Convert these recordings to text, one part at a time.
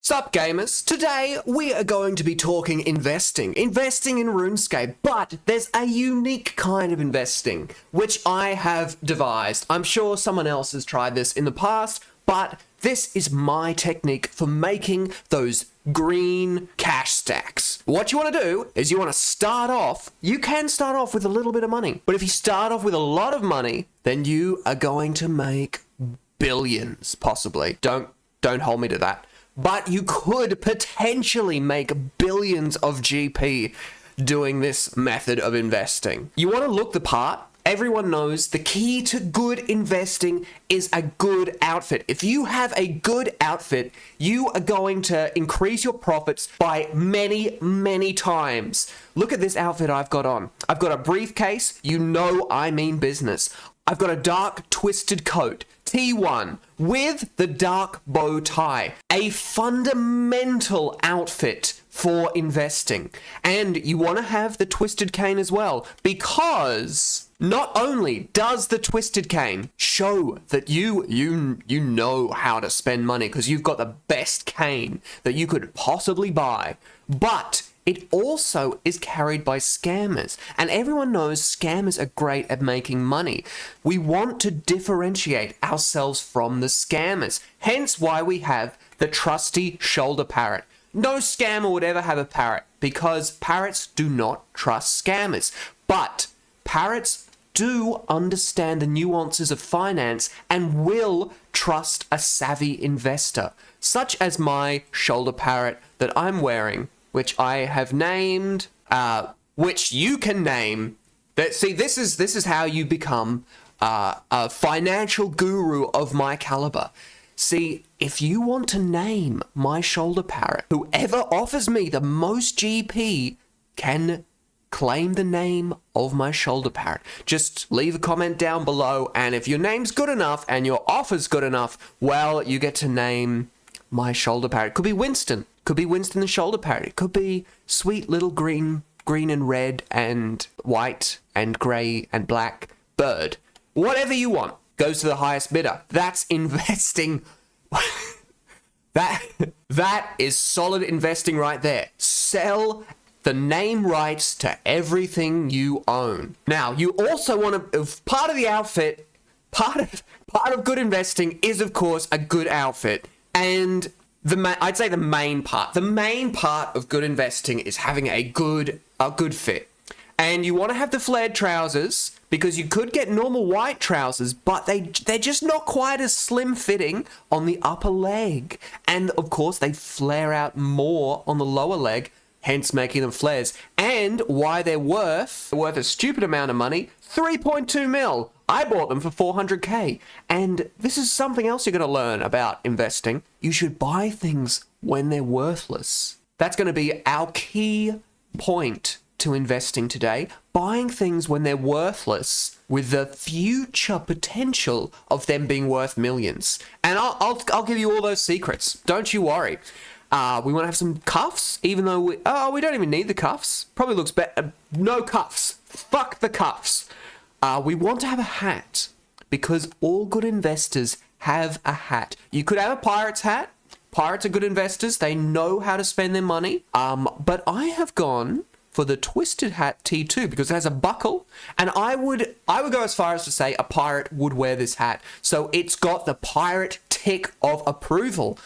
Sup gamers, today we are going to be talking investing in RuneScape, but there's a unique kind of investing which I have devised. I'm sure someone else has tried this in the past, but this is my technique for making those green cash stacks. What you want to do is you want to start off, you can start off with a little bit of money, but if you start off with a lot of money, then you are going to make billions, possibly. Don't hold me to that. But you could potentially make billions of GP doing this method of investing. You want to look the part. Everyone knows the key to good investing is a good outfit. If you have a good outfit, you are going to increase your profits by many, many times. Look at this outfit I've got on. I've got a briefcase. You know I mean business. I've got a dark twisted coat. T1 with the dark bow tie, a fundamental outfit for investing. And you want to have the twisted cane as well, because not only does the twisted cane show that you know how to spend money because you've got the best cane that you could possibly buy, but it also is carried by scammers, and everyone knows scammers are great at making money. We want to differentiate ourselves from the scammers, hence why we have the trusty shoulder parrot. No scammer would ever have a parrot because parrots do not trust scammers, but parrots do understand the nuances of finance and will trust a savvy investor, such as my shoulder parrot that I'm wearing, which I have named, which you can name. See, this is how you become a financial guru of my caliber. See, if you want to name my shoulder parrot, whoever offers me the most GP can claim the name of my shoulder parrot. Just leave a comment down below, and if your name's good enough and your offer's good enough, well, you get to name my shoulder parrot. It could be Winston. Could be Winston the shoulder parrot. It could be sweet little green and red and white and grey and black bird. Whatever you want goes to the highest bidder. That's investing. That is solid investing right there. Sell the name rights to everything you own. Now, you also want to, part of the outfit, part of good investing is, of course, a good outfit. And I'd say the main part of good investing is having a good fit. And you want to have the flared trousers because you could get normal white trousers, but they're just not quite as slim fitting on the upper leg. And of course, they flare out more on the lower leg, hence making them flares. And why they're worth a stupid amount of money, 3.2 mil. I bought them for 400k. And this is something else you're going to learn about investing. You should buy things when they're worthless. That's going to be our key point to investing today. Buying things when they're worthless with the future potential of them being worth millions. And I'll give you all those secrets. Don't you worry. We want to have some cuffs, even though we don't even need the cuffs. Probably looks better. No cuffs. Fuck the cuffs. We want to have a hat because all good investors have a hat. You could have a pirate's hat. Pirates are good investors. They know how to spend their money. But I have gone for the twisted hat T2 because it has a buckle, and I would go as far as to say a pirate would wear this hat. So it's got the pirate tick of approval.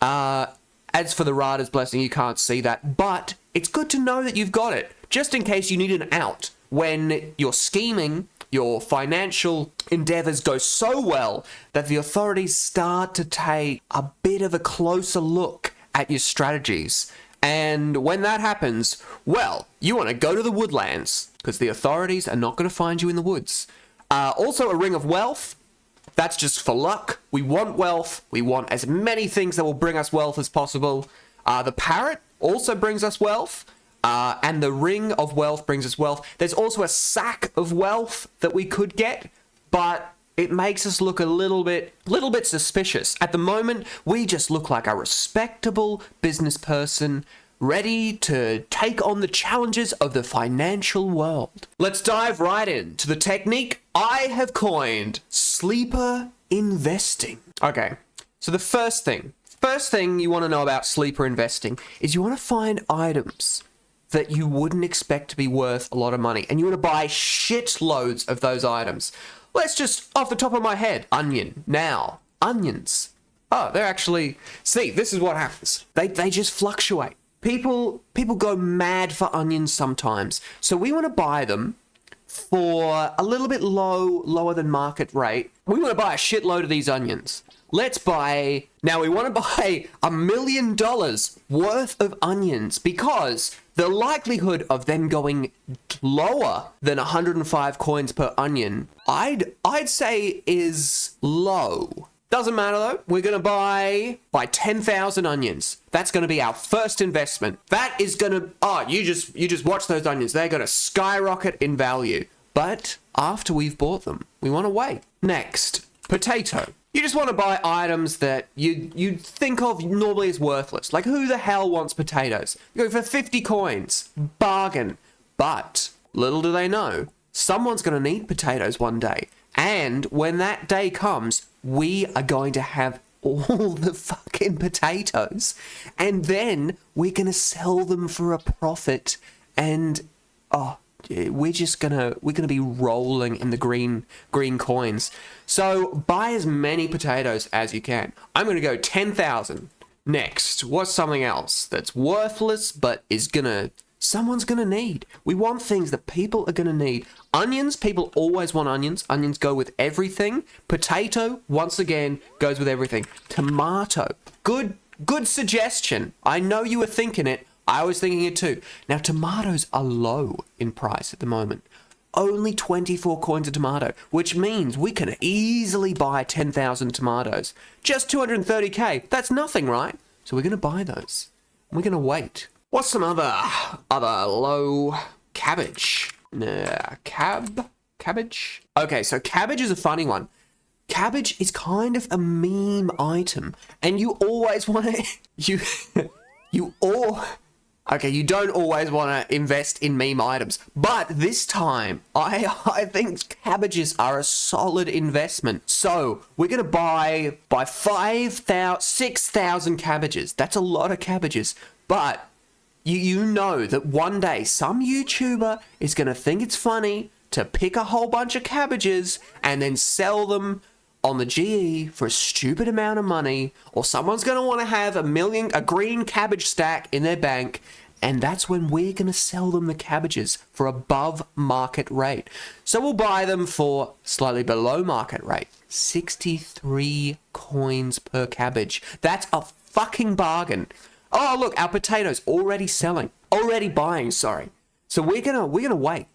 As for the Rada's blessing, you can't see that, but it's good to know that you've got it, just in case you need an out when you're scheming, your financial endeavors go so well that the authorities start to take a bit of a closer look at your strategies. And when that happens, well, you want to go to the woodlands because the authorities are not going to find you in the woods. Also, a ring of wealth. That's just for luck. We want wealth. We want as many things that will bring us wealth as possible. The parrot also brings us wealth. And the ring of wealth brings us wealth. There's also a sack of wealth that we could get, but it makes us look a little bit suspicious. At the moment, we just look like a respectable business person ready to take on the challenges of the financial world. Let's dive right into the technique I have coined, sleeper investing. Okay, so the first thing First thing you want to know about sleeper investing is you want to find items that you wouldn't expect to be worth a lot of money, and you want to buy shitloads of those items. Let's just, off the top of my head, onion. Now, onions. Oh, they're actually... See, this is what happens. They just fluctuate. People go mad for onions sometimes. So we want to buy them for a little bit lower than market rate. We want to buy a shitload of these onions. Let's buy... Now, we want to buy $1 million worth of onions because the likelihood of them going lower than 105 coins per onion, I'd say is low. Doesn't matter though. We're going to buy 10,000 onions. That's going to be our first investment. That is going to... Oh, you just watch those onions. They're going to skyrocket in value. But after we've bought them, we want to wait. Next, potato. You just want to buy items that you'd think of normally as worthless. Like, who the hell wants potatoes? You go for 50 coins. Bargain. But little do they know, someone's going to need potatoes one day. And when that day comes, we are going to have all the fucking potatoes. And then we're going to sell them for a profit. And, we're gonna be rolling in the green coins. So buy as many potatoes as you can. I'm gonna go 10,000. Next, what's something else that's worthless but someone's gonna need? We want things that people are gonna need. Onions, people always want onions. Onions go with everything. Potato, once again, goes with everything. Tomato, good suggestion. I know you were thinking it. I was thinking it too. Now, tomatoes are low in price at the moment. Only 24 coins a tomato, which means we can easily buy 10,000 tomatoes. Just 230k. That's nothing, right? So we're going to buy those. We're going to wait. What's some other low... Cabbage. Cabbage? Okay, so cabbage is a funny one. Cabbage is kind of a meme item, and you always want to... Okay, you don't always want to invest in meme items, but this time, I think cabbages are a solid investment. So, we're going to buy 6,000 cabbages. That's a lot of cabbages, but you know that one day some YouTuber is going to think it's funny to pick a whole bunch of cabbages and then sell them on the GE for a stupid amount of money, or someone's going to want to have a green cabbage stack in their bank, and that's when we're going to sell them the cabbages for above market rate. So we'll buy them for slightly below market rate. 63 coins per cabbage. That's a fucking bargain. Oh, look, our potatoes already buying, sorry. So we're going to wait.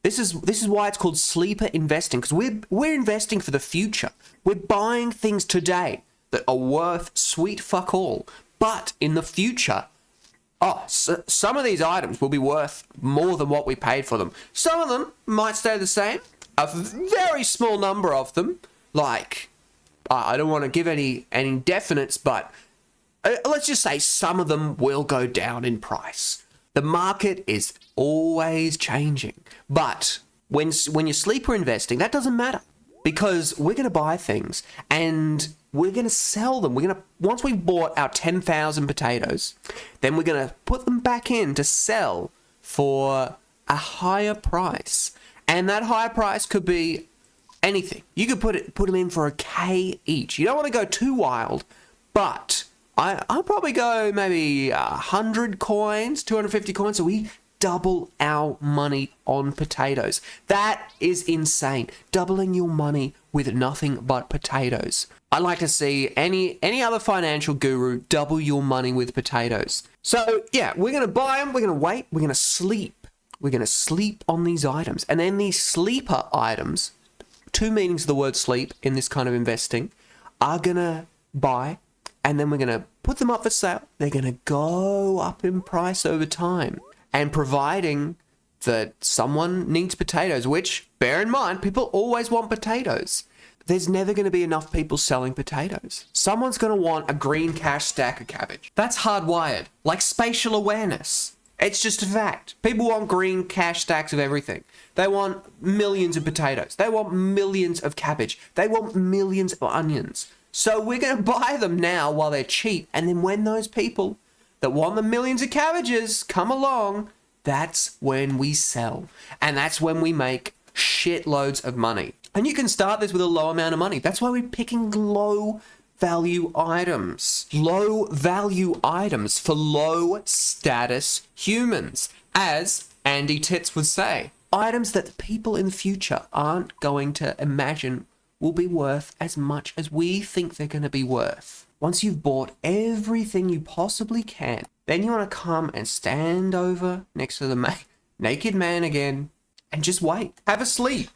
This is why it's called sleeper investing, because we're investing for the future. We're buying things today that are worth sweet fuck all. But in the future, some of these items will be worth more than what we paid for them. Some of them might stay the same. A very small number of them, like, I don't want to give any definites, but let's just say some of them will go down in price. The market is always changing. But when you're sleeper investing, that doesn't matter, because we're going to buy things and we're going to sell them. Once we've bought our 10,000 potatoes, then we're going to put them back in to sell for a higher price. And that higher price could be anything. You could put them in for $1,000 each. You don't want to go too wild, but I'll probably go maybe 100 coins, 250 coins, so we double our money on potatoes. That is insane. Doubling your money with nothing but potatoes. I'd like to see any other financial guru double your money with potatoes. So yeah, we're going to buy them, we're going to wait, we're going to sleep. We're going to sleep on these items. And then these sleeper items, two meanings of the word sleep in this kind of investing, are going to buy, and then we're going to put them up for sale. They're going to go up in price over time. And providing that someone needs potatoes, which, bear in mind, people always want potatoes. There's never going to be enough people selling potatoes. Someone's going to want a green cash stack of cabbage. That's hardwired, like spatial awareness. It's just a fact. People want green cash stacks of everything. They want millions of potatoes. They want millions of cabbage. They want millions of onions. So we're going to buy them now while they're cheap. And then when those people that want the millions of cabbages come along, that's when we sell. And that's when we make shitloads of money. And you can start this with a low amount of money. That's why we're picking low value items. Low value items for low status humans. As Andy Tits would say, items that people in the future aren't going to imagine will be worth as much as we think they're going to be worth. Once you've bought everything you possibly can, then you want to come and stand over next to the naked man again and just wait. Have a sleep.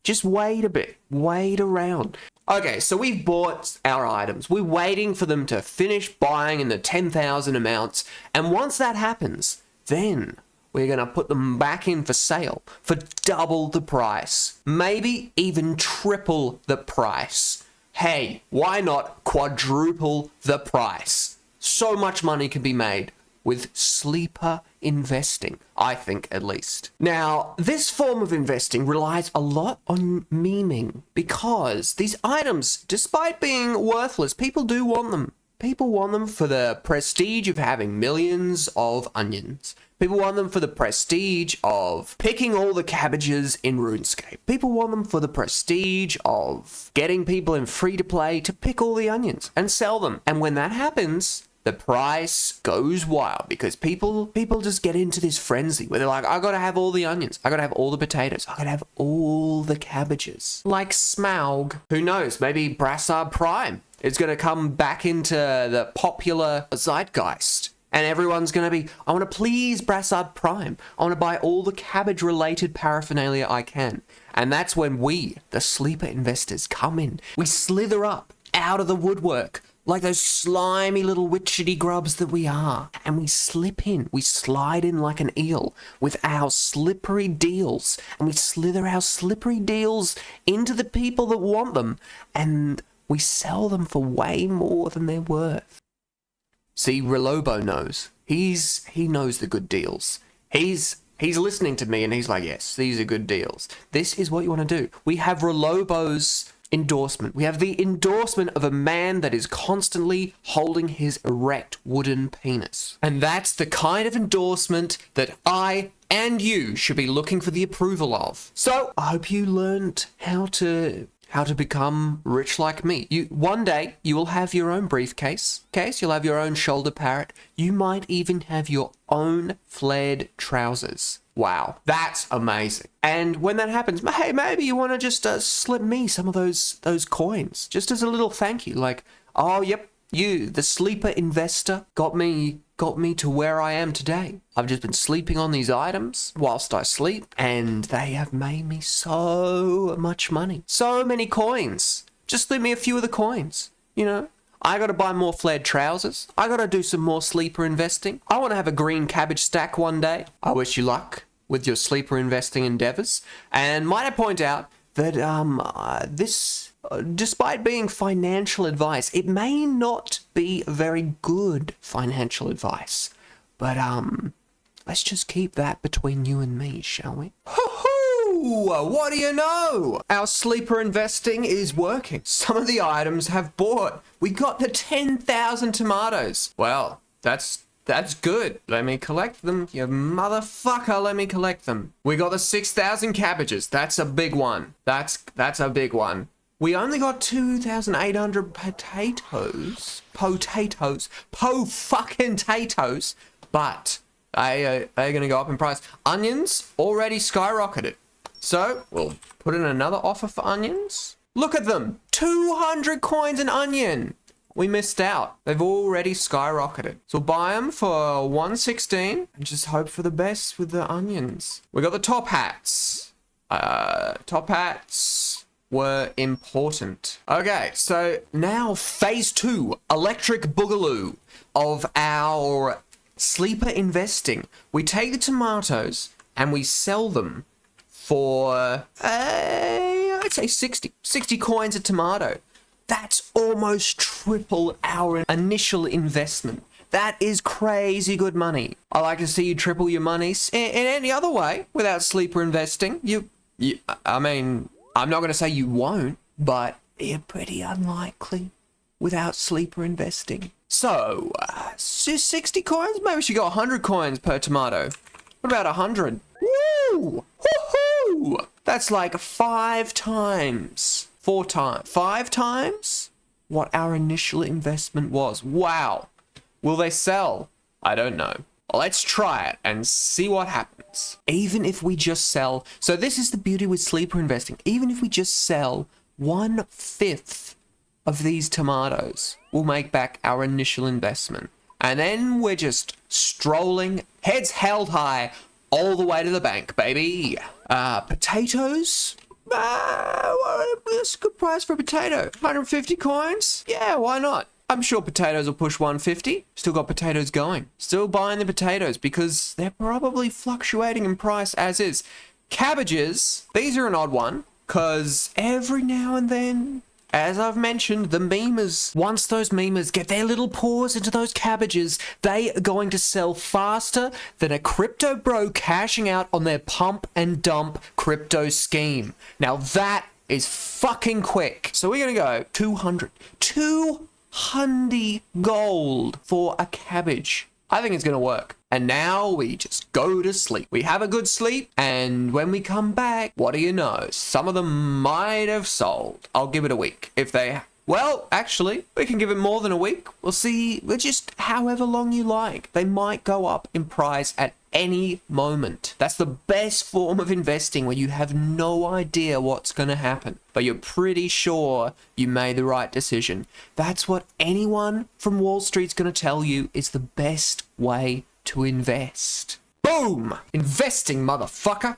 Just wait a bit. Wait around. Okay, so we've bought our items. We're waiting for them to finish buying in the 10,000 amounts. And once that happens, then we're going to put them back in for sale for double the price. Maybe even triple the price. Hey, why not quadruple the price? So much money can be made with sleeper investing, I think at least. Now, this form of investing relies a lot on memeing because these items, despite being worthless, people do want them. People want them for the prestige of having millions of onions. People want them for the prestige of picking all the cabbages in RuneScape. People want them for the prestige of getting people in free-to-play to pick all the onions and sell them. And when that happens, the price goes wild because people just get into this frenzy where they're like, I gotta have all the onions, I gotta have all the potatoes, I gotta have all the cabbages. Like Smaug. Who knows, maybe Brassard Prime is gonna come back into the popular zeitgeist. And everyone's going to be, I want to please Brassard Prime. I want to buy all the cabbage-related paraphernalia I can. And that's when we, the sleeper investors, come in. We slither up out of the woodwork like those slimy little witchetty grubs that we are. And we slip in. We slide in like an eel with our slippery deals. And we slither our slippery deals into the people that want them. And we sell them for way more than they're worth. See, Relobo knows. He knows the good deals. He's listening to me and he's like, yes, these are good deals. This is what you want to do. We have Relobo's endorsement. We have the endorsement of a man that is constantly holding his erect wooden penis. And that's the kind of endorsement that I and you should be looking for the approval of. So I hope you learned how to become rich like me. One day, you will have your own briefcase. You'll have your own shoulder parrot. You might even have your own flared trousers. Wow, that's amazing. And when that happens, hey, maybe you want to just slip me some of those coins, just as a little thank you. Like, oh, yep, you, the sleeper investor, got me to where I am today. I've just been sleeping on these items whilst I sleep, and they have made me so much money. So many coins. Just leave me a few of the coins, you know? I gotta buy more flared trousers. I gotta do some more sleeper investing. I want to have a green cabbage stack one day. I wish you luck with your sleeper investing endeavors. And might I point out that this, despite being financial advice, it may not be very good financial advice. But let's just keep that between you and me, shall we? What do you know? Our sleeper investing is working. Some of the items have bought. We got the 10,000 tomatoes. Well, that's good. Let me collect them. You motherfucker, let me collect them. We got the 6,000 cabbages. That's a big one. That's a big one. We only got 2,800 potatoes. Po-fucking-tatoes. But they're going to go up in price. Onions already skyrocketed. So, we'll put in another offer for onions. Look at them. 200 coins an onion. We missed out. They've already skyrocketed. So we'll buy them for 116 and just hope for the best with the onions. We got the top hats. Top hats were important. Okay, so now phase 2, electric boogaloo of our sleeper investing. We take the tomatoes and we sell them for, I'd say 60 coins a tomato. That's almost triple our initial investment. That is crazy good money. I like to see you triple your money in any other way without sleeper investing. I mean, I'm not going to say you won't, but you're pretty unlikely. without sleeper investing. So, 60 coins? Maybe we should go 100 coins per tomato. What about 100? Woo! Woohoo! That's like 5 times. 4 times. 5 times what our initial investment was. Wow. Will they sell? I don't know. Let's try it and see what happens. Even if we just sell... So this is the beauty with sleeper investing. Even if we just sell 1/5 of these tomatoes, we'll make back our initial investment. And then we're just strolling, heads held high, all the way to the bank, baby. Potatoes? That's a good price for a potato. 150 coins? Yeah, why not? I'm sure potatoes will push 150. Still got potatoes going. Still buying the potatoes because they're probably fluctuating in price as is. Cabbages, these are an odd one because every now and then, as I've mentioned, the memers, once those memers get their little paws into those cabbages, they are going to sell faster than a crypto bro cashing out on their pump and dump crypto scheme. Now that is fucking quick. So we're going to go 200 gold for a cabbage. I think it's going to work. And now we just go to sleep. We have a good sleep, and when we come back, what do you know? Some of them might have sold. I'll give it a week. If they... Well, actually, we can give it more than a week. We'll see. Just however long you like. They might go up in price at any moment. That's the best form of investing, where you have no idea what's going to happen, but you're pretty sure you made the right decision. That's what anyone from Wall Street's going to tell you is the best way to invest. Boom! Investing, motherfucker!